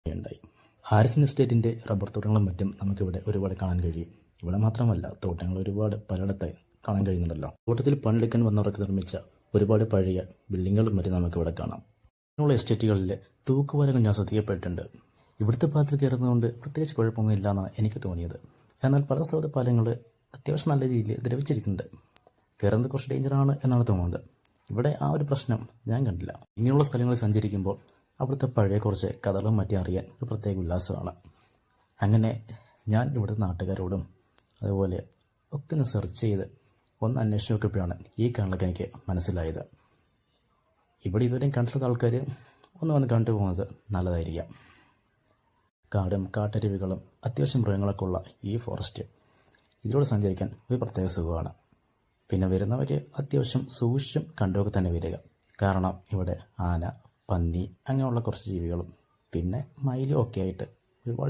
ഉണ്ടായി. Harrison എസ്റ്റേറ്റിൻ്റെ rubber തോട്ടങ്ങളും മറ്റും നമുക്കിവിടെ ഒരുപാട് കാണാൻ കഴിയും. ഇവിടെ മാത്രമല്ല, തോട്ടങ്ങൾ ഒരുപാട് പലയിടത്തായി കാണാൻ കഴിയുന്നുണ്ടല്ലോ. തോട്ടത്തിൽ പണിയെടുക്കാൻ വന്നവർക്ക് നിർമ്മിച്ച ഒരുപാട് പഴയ ബിൽഡിങ്ങുകളും മറ്റും നമുക്കിവിടെ കാണാം. ഇങ്ങനെയുള്ള എസ്റ്റേറ്റുകളിൽ തൂക്കുപാലങ്ങൾ ഞാൻ ശ്രദ്ധിക്കപ്പെട്ടിട്ടുണ്ട്. ഇവിടുത്തെ പാലത്തിൽ കയറുന്നതുകൊണ്ട് പ്രത്യേകിച്ച് കുഴപ്പമൊന്നും ഇല്ല എന്നാണ് എനിക്ക് തോന്നിയത്. എന്നാൽ പല സ്ഥലത്തെ പാലങ്ങൾ അത്യാവശ്യം നല്ല രീതിയിൽ ദ്രവിച്ചിരിക്കുന്നുണ്ട്. കയറുന്നത് കുറച്ച് ഡേഞ്ചറാണ് എന്നാണ് തോന്നുന്നത്. ഇവിടെ ആ ഒരു പ്രശ്നം ഞാൻ കണ്ടില്ല. ഇങ്ങനെയുള്ള സ്ഥലങ്ങളിൽ സഞ്ചരിക്കുമ്പോൾ അവിടുത്തെ പഴയ കുറച്ച് കഥകളും മറ്റും അറിയാൻ ഒരു പ്രത്യേക ഉല്ലാസമാണ്. അങ്ങനെ ഞാൻ ഇവിടുത്തെ നാട്ടുകാരോടും അതുപോലെ ഒക്കെ ഒന്ന് സെർച്ച് ചെയ്ത് ഒന്ന് അന്വേഷിച്ച് നോക്കിയപ്പോഴാണ് ഈ കാണലൊക്കെ എനിക്ക് മനസ്സിലായത്. ഇവിടെ ഇതുവരെയും കണ്ടിട്ടുള്ള ആൾക്കാർ ഒന്ന് വന്ന് കണ്ടു പോകുന്നത് നല്ലതായിരിക്കാം. കാടും കാട്ടരുവികളും അത്യാവശ്യം മൃഗങ്ങളൊക്കെ ഉള്ള ഈ ഫോറസ്റ്റ് ഇതിലൂടെ സഞ്ചരിക്കാൻ ഒരു പ്രത്യേക സുഖമാണ്. പിന്നെ വരുന്നവർ അത്യാവശ്യം സൂക്ഷിച്ചും കണ്ടുമൊക്കെ തന്നെ വരിക. കാരണം ഇവിടെ ആന, പന്നി അങ്ങനെയുള്ള കുറച്ച് ജീവികളും പിന്നെ മയിലും ഒക്കെ ആയിട്ട്